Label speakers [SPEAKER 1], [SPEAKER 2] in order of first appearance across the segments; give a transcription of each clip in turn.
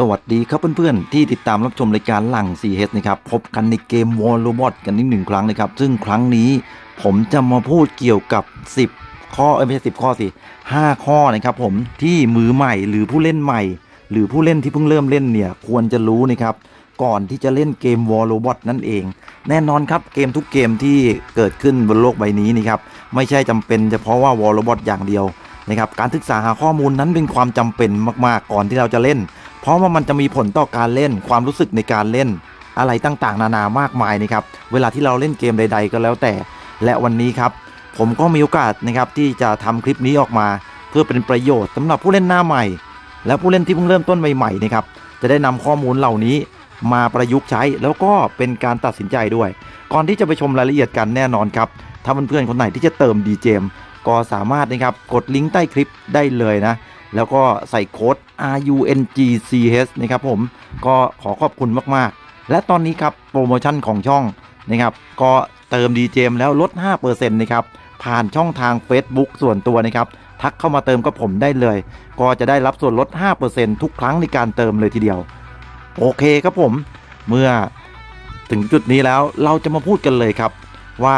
[SPEAKER 1] สวัสดีครับเพื่อนๆที่ติดตามรับชมรายการหลัง CS นะครับพบกันในเกม War Robot กันอีกหนึ่งครั้งนะครับซึ่งครั้งนี้ผมจะมาพูดเกี่ยวกับ10ข้อไม่ใช่10ข้อสิ5ข้อนะครับผมที่มือใหม่หรือผู้เล่นใหม่หรือผู้เล่นที่เพิ่งเริ่มเล่นเนี่ยควรจะรู้นะครับก่อนที่จะเล่นเกม War Robot นั่นเองแน่นอนครับเกมทุกเกมที่เกิดขึ้นบนโลกใบนี้นะครับไม่ใช่จำเป็นเฉพาะว่า War Robot อย่างเดียวนะครับการศึกษาหาข้อมูลนั้นเป็นความจำเป็นมากๆก่อนที่เราจะเล่นเพราะว่ามันจะมีผลต่อการเล่นความรู้สึกในการเล่นอะไรต่างๆนานามากมายนะครับเวลาที่เราเล่นเกมใดๆก็แล้วแต่และวันนี้ครับผมก็มีโอกาสนะครับที่จะทำคลิปนี้ออกมาเพื่อเป็นประโยชน์สำหรับผู้เล่นหน้าใหม่และผู้เล่นที่เพิ่งเริ่มต้นใหม่ๆนะครับจะได้นำข้อมูลเหล่านี้มาประยุกต์ใช้แล้วก็เป็นการตัดสินใจด้วยก่อนที่จะไปชมรายละเอียดกันแน่นอนครับถ้าเพื่อนๆคนไหนที่จะเติม DGM ก็สามารถนะครับกดลิงก์ใต้คลิปได้เลยนะแล้วก็ใส่โค้ด RUNGCH นะครับผมก็ขอขอบคุณมากๆและตอนนี้ครับโปรโมชั่นของช่องนะครับก็เติม DGM แล้วลด 5% นะครับผ่านช่องทาง Facebook ส่วนตัวนะครับทักเข้ามาเติมกับผมได้เลยก็จะได้รับส่วนลด 5% ทุกครั้งในการเติมเลยทีเดียวโอเคครับผมเมื่อถึงจุดนี้แล้วเราจะมาพูดกันเลยครับว่า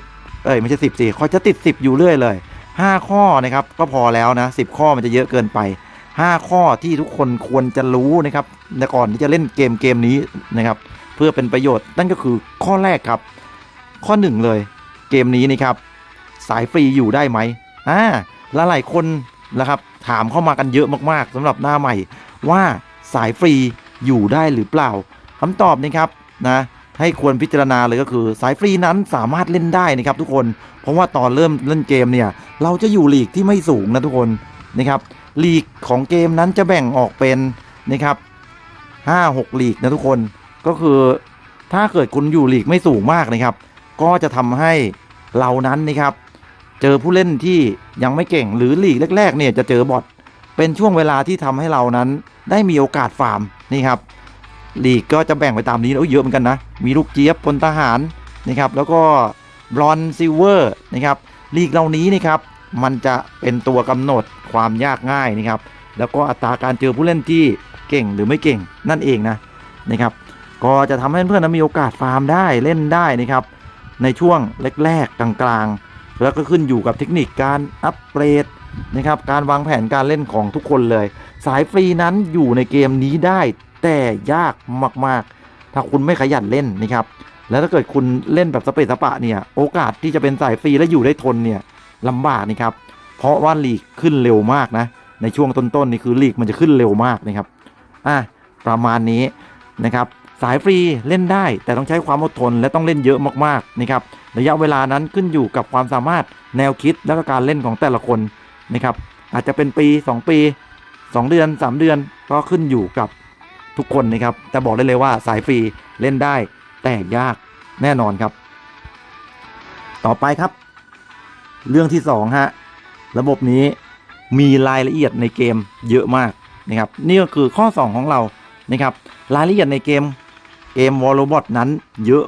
[SPEAKER 1] 10ไม่ใช่10สิคอยจะติด10อยู่เรื่อยเลย5ข้อนะครับก็พอแล้วนะ10ข้อมันจะเยอะเกินไป5ข้อที่ทุกคนควรจะรู้นะครับในก่อนที่จะเล่นเกมนี้นะครับเพื่อเป็นประโยชน์นั่นก็คือข้อแรกครับข้อ1เลยเกมนี้นะครับสายฟรีอยู่ได้ไหมหลายคนนะครับถามเข้ามากันเยอะมากๆสำหรับหน้าใหม่ว่าสายฟรีอยู่ได้หรือเปล่าคำตอบนะครับนะให้ควรพิจารณาเลยก็คือสายฟรีนั้นสามารถเล่นได้นะครับทุกคนเพราะว่าตอนเริ่มเล่นเกมเนี่ยเราจะอยู่ลีกที่ไม่สูงนะทุกคนนะครับลีกของเกมนั้นจะแบ่งออกเป็นนะครับ5-6ลีกนะทุกคนก็คือถ้าเกิดคุณอยู่ลีกไม่สูงมากนะครับก็จะทำให้เรานั้นนะครับเจอผู้เล่นที่ยังไม่เก่งหรือลีกแรกๆเนี่ยจะเจอบอทเป็นช่วงเวลาที่ทำให้เรานั้นได้มีโอกาสฟาร์มนี่ครับลีกก็จะแบ่งไปตามนี้เยอะเหมือนกันนะมีลูกเจี๊ยบพลทหารนะครับแล้วก็บรอนซ์ซิลเวอร์นะครับลีกเหล่านี้นะครับมันจะเป็นตัวกำหนดความยากง่ายนะครับแล้วก็อัตราการเจอผู้เล่นที่เก่งหรือไม่เก่งนั่นเองนะครับก็จะทำให้เพื่อนๆมีโอกาสฟาร์มได้เล่นได้นะครับในช่วงแรกๆกลางๆแล้วก็ขึ้นอยู่กับเทคนิคการอัปเกรดนะครับการวางแผนการเล่นของทุกคนเลยสายฟรีนั้นอยู่ในเกมนี้ได้แต่ยากมากๆถ้าคุณไม่ขยันเล่นนะครับแล้วถ้าเกิดคุณเล่นแบบสเปซสปะเนี่ยโอกาสที่จะเป็นสายฟรีและอยู่ได้ทนเนี่ยลำบากนะครับเพราะว่าลีกขึ้นเร็วมากนะในช่วงต้นๆนี่คือลีกมันจะขึ้นเร็วมากนะครับประมาณนี้นะครับสายฟรีเล่นได้แต่ต้องใช้ความอดทนและต้องเล่นเยอะมากๆนะครับระยะเวลานั้นขึ้นอยู่กับความสามารถแนวคิดและก็การเล่นของแต่ละคนนะครับอาจจะเป็นปี2ปี2เดือน3เดือนก็ขึ้นอยู่กับทุกคนนะครับแต่บอกได้เลยว่าสายฟรีเล่นได้แต่ยากแน่นอนครับต่อไปครับเรื่องที่2ฮะระบบนี้มีรายละเอียดในเกมเยอะมากนะครับนี่ก็คือข้อ2ของเรานะครับรายละเอียดในเกมWar Robot นั้นเยอะ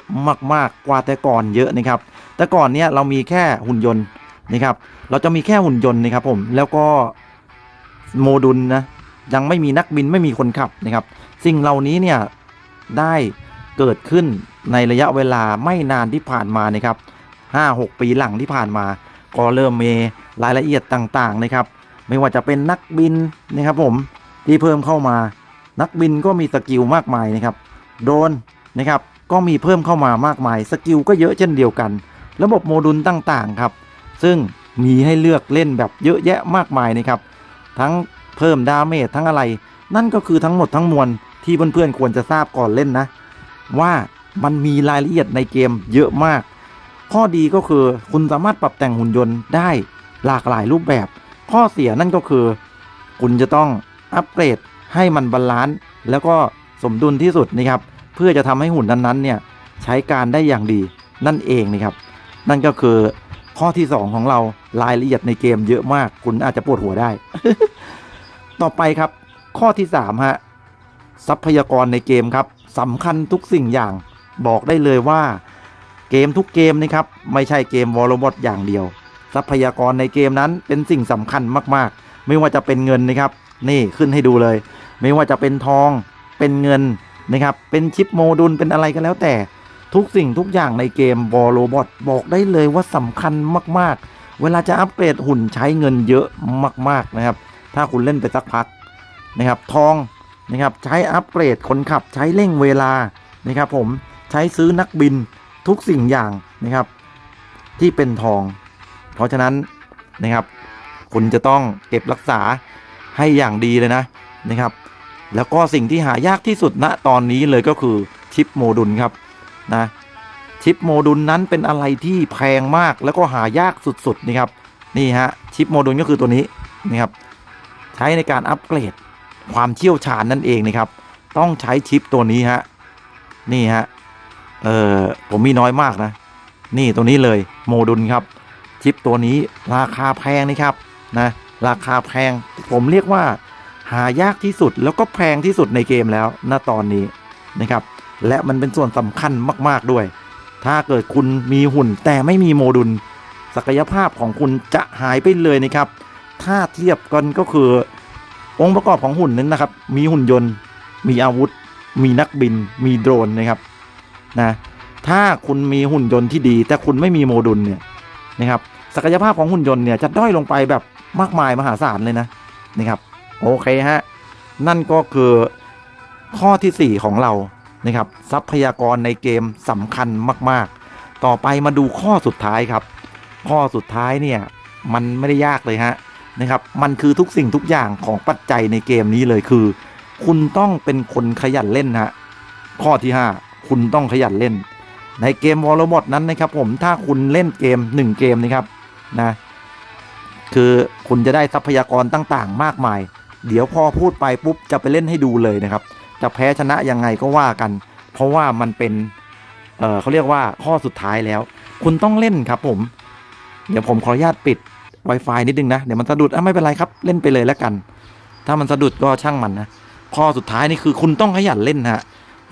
[SPEAKER 1] มากๆกว่าแต่ก่อนเยอะนะครับแต่ก่อนเนี้ยเรามีแค่หุ่นยนต์นะครับเราจะมีแค่หุ่นยนต์นะครับผมแล้วก็โมดูลนะยังไม่มีนักบินไม่มีคนขับนะครับสิ่งเหล่านี้เนี่ยได้เกิดขึ้นในระยะเวลาไม่นานที่ผ่านมานะครับ5-6 ปีหลังที่ผ่านมาก็เริ่มมีรายละเอียดต่างๆนะครับไม่ว่าจะเป็นนักบินนะครับผมที่เพิ่มเข้ามานักบินก็มีสกิลมากมายนะครับโดรนนะครับก็มีเพิ่มเข้ามามากมายสกิลก็เยอะเช่นเดียวกันระบบโมดูลต่างๆครับซึ่งมีให้เลือกเล่นแบบเยอะแยะมากมายนะครับทั้งเพิ่มดาเมจทั้งอะไรนั่นก็คือทั้งหมดทั้งมวลที่เพื่อนๆควรจะทราบก่อนเล่นนะว่ามันมีรายละเอียดในเกมเยอะมากข้อดีก็คือคุณสามารถปรับแต่งหุ่นยนต์ได้หลากหลายรูปแบบข้อเสียนั่นก็คือคุณจะต้องอัปเกรดให้มันบาลานซ์แล้วก็สมดุลที่สุดนะครับเพื่อจะทำให้หุ่นนั้นๆเนี่ยใช้การได้อย่างดีนั่นเองนะครับนั่นก็คือข้อที่2ของเรารายละเอียดในเกมเยอะมากคุณอาจจะปวดหัวได้ ต่อไปครับข้อที่3ฮะทรัพยากรในเกมครับสำคัญทุกสิ่งอย่างบอกได้เลยว่าเกมทุกเกมนะครับไม่ใช่เกม War Robot อย่างเดียวทรัพยากรในเกมนั้นเป็นสิ่งสำคัญมากๆไม่ว่าจะเป็นเงินนะครับนี่ขึ้นให้ดูเลย ไม่ว่าจะเป็นทองเป็นเงินนะครับเป็นชิปโมดูลเป็นอะไรก็แล้วแต่ทุกสิ่งทุกอย่างในเกม War Robot บอกได้เลยว่าสำคัญมากๆเวลาจะอัปเกรดหุ่นใช้เงินเยอะมากๆนะครับถ้าคุณเล่นไปสักพักนะครับทองนะครับใช้อัปเกรดคนขับใช้เร่งเวลานะครับผมใช้ซื้อนักบินทุกสิ่งอย่างนะครับที่เป็นทองเพราะฉะนั้นนะครับคุณจะต้องเก็บรักษาให้อย่างดีเลยนะครับแล้วก็สิ่งที่หายากที่สุดณตอนนี้เลยก็คือชิปโมดูลครับนะชิปโมดูลนั้นเป็นอะไรที่แพงมากแล้วก็หายากสุดๆนะครับนี่ฮะชิปโมดูลก็คือตัวนี้นะครับใช้ในการอัปเกรดความเชี่ยวชาญนั่นเองนะครับต้องใช้ชิปตัวนี้ฮะนี่ฮะผมมีน้อยมากนะนี่ตัวนี้เลยโมดูลครับชิปตัวนี้ราคาแพงนะครับนะราคาแพงผมเรียกว่าหายากที่สุดแล้วก็แพงที่สุดในเกมแล้วณตอนนี้นะครับและมันเป็นส่วนสำคัญมากๆด้วยถ้าเกิดคุณมีหุ่นแต่ไม่มีโมดูลศักยภาพของคุณจะหายไปเลยนะครับถ้าเทียบกันก็คือองค์ประกอบของหุ่นนั้นนะครับมีหุ่นยนต์มีอาวุธมีนักบินมีโดรนนะครับนะถ้าคุณมีหุ่นยนต์ที่ดีแต่คุณไม่มีโมดูลเนี่ยนะครับศักยภาพของหุ่นยนต์เนี่ยจะด้อยลงไปแบบมากมายมหาศาลเลยนะครับโอเคฮะนั่นก็คือข้อที่4ของเรานะครับทรัพยากรในเกมสำคัญมากๆต่อไปมาดูข้อสุดท้ายครับข้อสุดท้ายเนี่ยมันไม่ได้ยากเลยฮะนะครับมันคือทุกสิ่งทุกอย่างของปัจจัยในเกมนี้เลยคือคุณต้องเป็นคนขยันเล่นฮะข้อที่5คุณต้องขยันเล่นในเกม War Robot นั้นนะครับผมถ้าคุณเล่นเกม1เกมนะครับนะคือคุณจะได้ทรัพยากรต่างๆมากมายเดี๋ยวพอพูดไปปุ๊บจะไปเล่นให้ดูเลยนะครับจะแพ้ชนะยังไงก็ว่ากันเพราะว่ามันเป็นเขาเรียกว่าข้อสุดท้ายแล้วคุณต้องเล่นครับผมเดี๋ยวผมขออนุญาตปิด Wi-Fi นิดนึงนะเดี๋ยวมันสะดุดไม่เป็นไรครับเล่นไปเลยแล้วกันถ้ามันสะดุดก็ช่างมันนะข้อสุดท้ายนี่คือคุณต้องขยันเล่นฮะ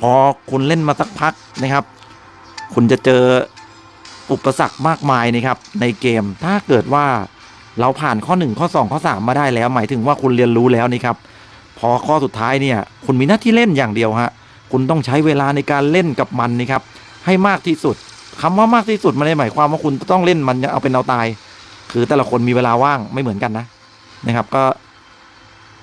[SPEAKER 1] พอคุณเล่นมาสักพักนะครับคุณจะเจออุปสรรคมากมายนะครับในเกมถ้าเกิดว่าเราผ่านข้อ1ข้อ2ข้อ3มาได้แล้วหมายถึงว่าคุณเรียนรู้แล้วนี่ครับพอข้อสุดท้ายเนี่ยคุณมีหน้าที่เล่นอย่างเดียวฮะคุณต้องใช้เวลาในการเล่นกับมันนะครับให้มากที่สุดคำว่ามากที่สุดมันไม่ได้หมายความว่าคุณต้องเล่นมันเอาเป็นเอาตายคือแต่ละคนมีเวลาว่างไม่เหมือนกันนะครับ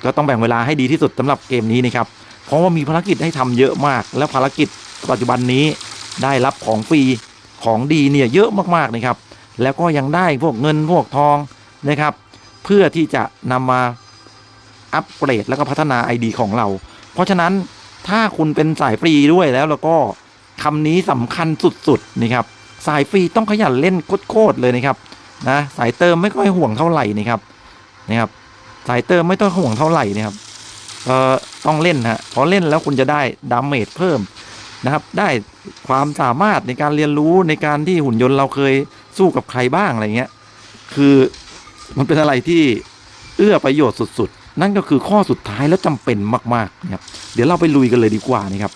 [SPEAKER 1] ก็ต้องแบ่งเวลาให้ดีที่สุดสำหรับเกมนี้นะครับเพราะว่ามีภารกิจให้ทำเยอะมากแล้วภารกิจปัจจุบันนี้ได้รับของฟรีของดีเนี่ยเยอะมากๆนะครับแล้วก็ยังได้พวกเงินพวกทองนะครับเพื่อที่จะนำมาอัปเกรดแล้วก็พัฒนา ID ของเราเพราะฉะนั้นถ้าคุณเป็นสายฟรีด้วยแล้วก็คำนี้สำคัญสุดๆนะครับสายฟรีต้องขยันเล่นโคตรเลยนะครับนะสายเติมไม่ค่อยห่วงเท่าไหร่นะครับสายเติมไม่ต้องห่วงเท่าไหร่นะครับต้องเล่นฮะพอเล่นแล้วคุณจะได้ดาเมจเพิ่มนะครับได้ความสามารถในการเรียนรู้ในการที่หุ่นยนต์เราเคยสู้กับใครบ้างอะไรเงี้ยคือมันเป็นอะไรที่เอื้อประโยชน์สุดๆนั่นก็คือข้อสุดท้ายและจำเป็นมากๆนะครับเดี๋ยวเราไปลุยกันเลยดีกว่านะครับ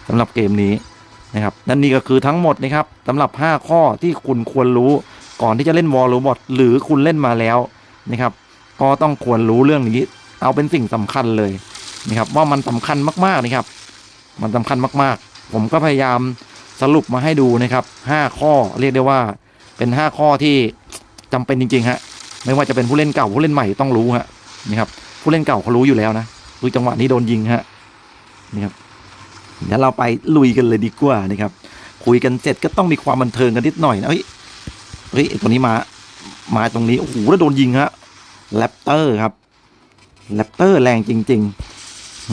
[SPEAKER 1] สำหรับเกมนี้นะครับนั่นนี่ก็คือทั้งหมดนะครับสำหรับ5ข้อที่คุณควรรู้ก่อนที่จะเล่น War Robot หรือคุณเล่นมาแล้วนะครับก็ต้องควรรู้เรื่องนี้เอาเป็นสิ่งสำคัญเลยนะครับว่ามันสำคัญมากๆนะครับมันสำคัญมากๆผมก็พยายามสรุปมาให้ดูนะครับ5ข้อเรียกได้ว่าเป็น5ข้อที่จำเป็นจริงๆฮะไม่ว่าจะเป็นผู้เล่นเก่าผู้เล่นใหม่ต้องรู้ฮะนะครับผู้เล่นเก่าเขารู้อยู่แล้วนะดูจังหวะนี้โดนยิงฮะนี่ครับเดี๋ยวเราไปลุยกันเลยดีกว่านะครับคุยกันเสร็จก็ต้องมีความบันเทิงกันนิดหน่อยนะเฮ้ยตัวนี้มาตรงนี้โอ้โหแล้วโดนยิงฮะแรปเตอร์ครับแรปเตอร์แรงจริง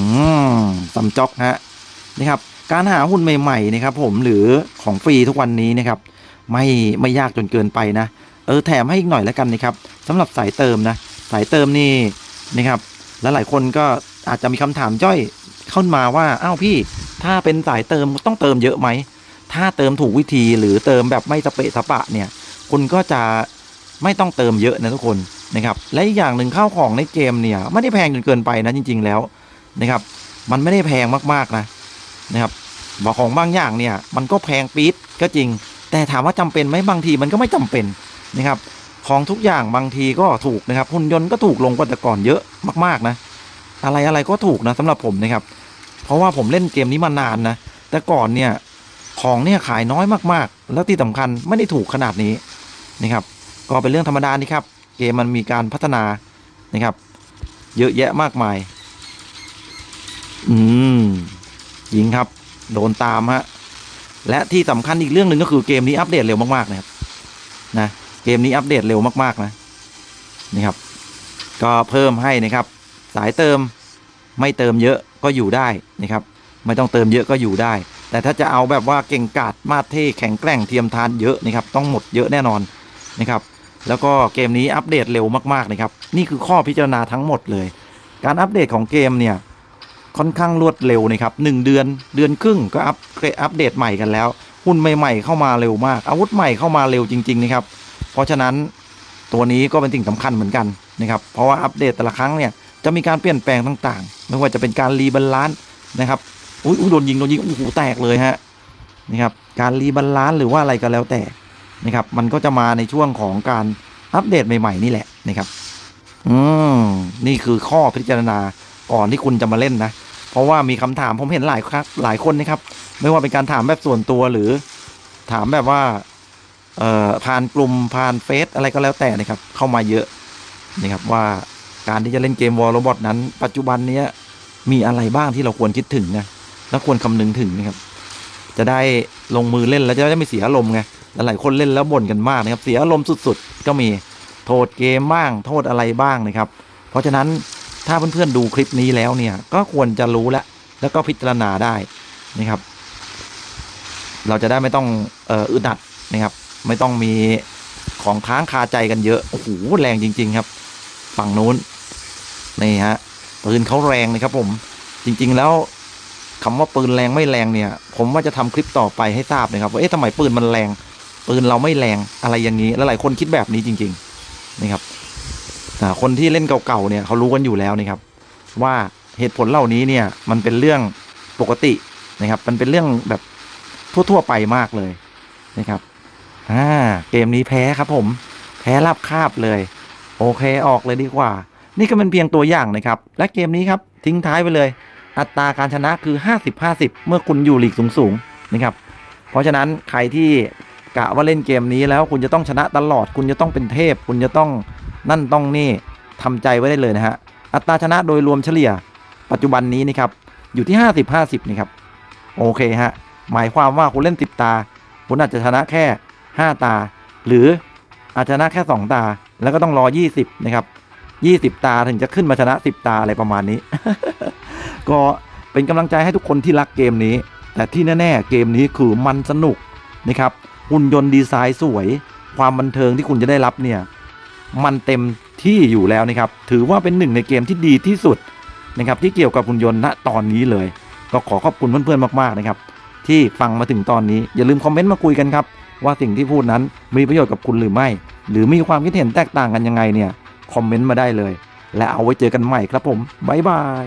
[SPEAKER 1] ๆซัมจ็อกฮะนะครับการหาหุ่นใหม่ๆนะครับผมหรือของฟรีทุกวันนี้นะครับไม่ยากจนเกินไปนะแถมให้อีกหน่อยแล้วกันนะครับสำหรับสายเติมนะสายเติมนี่นะครับและหลายคนก็อาจจะมีคำถามจ้อยเข้ามาว่าอ้าวพี่ถ้าเป็นสายเติมต้องเติมเยอะไหมถ้าเติมถูกวิธีหรือเติมแบบไม่สเปะสปะเนี่ยคุณก็จะไม่ต้องเติมเยอะนะทุกคนนะครับและอีกอย่างหนึ่งข้าวของในเกมเนี่ยไม่ได้แพงจนเกินไปนะจริงๆแล้วนะครับมันไม่ได้แพงมากๆนะครับบอกของบางอย่างเนี่ยมันก็แพงปี๊ดก็จริงแต่ถามว่าจำเป็นไหมบางทีมันก็ไม่จำเป็นนะครับของทุกอย่างบางทีก็ถูกนะครับหุ่นยนต์ก็ถูกลงกว่าแต่ก่อนเยอะมากๆนะ อะไรก็ถูกนะสำหรับผมนะครับเพราะว่าผมเล่นเกมนี้มานานนะแต่ก่อนเนี่ยของเนี่ยขายน้อยมากๆแล้วที่สำคัญไม่ได้ถูกขนาดนี้นะครับก็เป็นเรื่องธรรมดานี่ครับเกมมันมีการพัฒนานะครับเยอะแยะมากมายยิงครับโดนตามฮะและที่สำคัญอีกเรื่องหนึ่งก็คือเกมนี้อัปเดตเร็วมากๆนะครับนะเกมนี้อัปเดตเร็วมากๆนะนี่ครับก็เพิ่มให้นะครับสายเติมไม่เติมเยอะก็อยู่ได้นะครับไม่ต้องเติมเยอะก็อยู่ได้แต่ถ้าจะเอาแบบว่าเก่งกาจมาเท่แข็งแกร่งเทียมทานเยอะนะครับต้องหมดเยอะแน่นอนนะครับแล้วก็เกมนี้อัปเดตเร็วมากๆนะครับนี่คือข้อพิจารณาทั้งหมดเลยการอัปเดตของเกมเนี่ยค่อนข้างรวดเร็วนะครับ1 เดือนครึ่งก็อัปเดตใหม่กันแล้วหุ้นใหม่ๆเข้ามาเร็วมากอาวุธใหม่เข้ามาเร็วจริงๆนะครับเพราะฉะนั้นตัวนี้ก็เป็นสิ่งสำคัญเหมือนกันนะครับเพราะว่าอัปเดตแต่ละครั้งเนี่ยจะมีการเปลี่ยนแปลงต่างๆไม่ว่าจะเป็นการรีบาลานซ์นะครับโดนยิงโอ้โหแตกเลยฮะนะครับการรีบาลานซ์หรือว่าอะไรก็แล้วแต่นะครับมันก็จะมาในช่วงของการอัปเดตใหม่ๆนี่แหละนะครับนี่คือข้อพิจารณาก่อนที่คุณจะมาเล่นนะเพราะว่ามีคำถามผมเห็นหลายคนนะครับไม่ว่าเป็นการถามแบบส่วนตัวหรือถามแบบว่าผ่านกลุ่มผ่านเฟซอะไรก็แล้วแต่นะครับเข้ามาเยอะนะครับว่าการที่จะเล่นเกมวอลโรบอทนั้นปัจจุบันนี้มีอะไรบ้างที่เราควรคิดถึงนะแล้วควรคำนึงถึงนะครับจะได้ลงมือเล่นแล้วจะได้ไม่เสียอารมณ์ไงหลายคนเล่นแล้วบ่นกันมากนะครับเสียอารมณ์สุดๆก็มีโทษเกมบ้างโทษอะไรบ้างนะครับเพราะฉะนั้นถ้าเพื่อนๆดูคลิปนี้แล้วเนี่ยก็ควรจะรู้แล้วก็พิจารณาได้นะครับเราจะได้ไม่ต้องอึดอัดนะครับไม่ต้องมีของค้างคาใจกันเยอะโอ้โหแรงจริงๆครับฝั่งนู้นนี่ฮะปืนเขาแรงนะครับผมจริงๆแล้วคำว่าปืนแรงไม่แรงเนี่ยผมว่าจะทำคลิปต่อไปให้ทราบนะครับว่าทำไมปืนมันแรงปืนเราไม่แรงอะไรอย่างนี้แล้วหลายคนคิดแบบนี้จริงๆนะครับคนที่เล่นเก่าๆเนี่ยเขารู้กันอยู่แล้วนะครับว่าเหตุผลเหล่านี้เนี่ยมันเป็นเรื่องปกตินะครับมันเป็นเรื่องแบบทั่วๆไปมากเลยนะครับเกมนี้แพ้ครับผมแพ้ราบคาบเลยโอเคออกเลยดีกว่านี่ก็เป็นเพียงตัวอย่างนะครับและเกมนี้ครับทิ้งท้ายไปเลยอัตราการชนะคือ50-50เมื่อคุณอยู่ลีกสูงๆนะครับเพราะฉะนั้นใครที่กะว่าเล่นเกมนี้แล้วคุณจะต้องชนะตลอดคุณจะต้องเป็นเทพคุณจะต้องนั่นต้องนี่ทำใจไว้ได้เลยนะฮะอัตราชนะโดยรวมเฉลี่ยปัจจุบันนี้นะครับอยู่ที่50-50นะครับโอเคฮะหมายความว่าคุณเล่น10 ตาคุณอาจจะชนะแค่5 ตาหรืออาจจะชนะแค่2 ตาแล้วก็ต้องรอ20นะครับ20 ตาถึงจะขึ้นมาชนะ10 ตาอะไรประมาณนี้ ก็เป็นกำลังใจให้ทุกคนที่รักเกมนี้แต่ที่แน่ๆเกมนี้คือมันสนุกนะครับหุ่นยนต์ดีไซน์สวยความบันเทิงที่คุณจะได้รับเนี่ยมันเต็มที่อยู่แล้วนะครับถือว่าเป็นหนึ่งในเกมที่ดีที่สุดนะครับที่เกี่ยวกับหุ่นยนต์ณตอนนี้เลยก็ขอบคุณเพื่อนๆมากๆนะครับที่ฟังมาถึงตอนนี้อย่าลืมคอมเมนต์มาคุยกันครับว่าสิ่งที่พูดนั้นมีประโยชน์กับคุณหรือไม่หรือมีความคิดเห็นแตกต่างกันยังไงเนี่ยคอมเมนต์มาได้เลยและเอาไว้เจอกันใหม่ครับผมบ๊ายบาย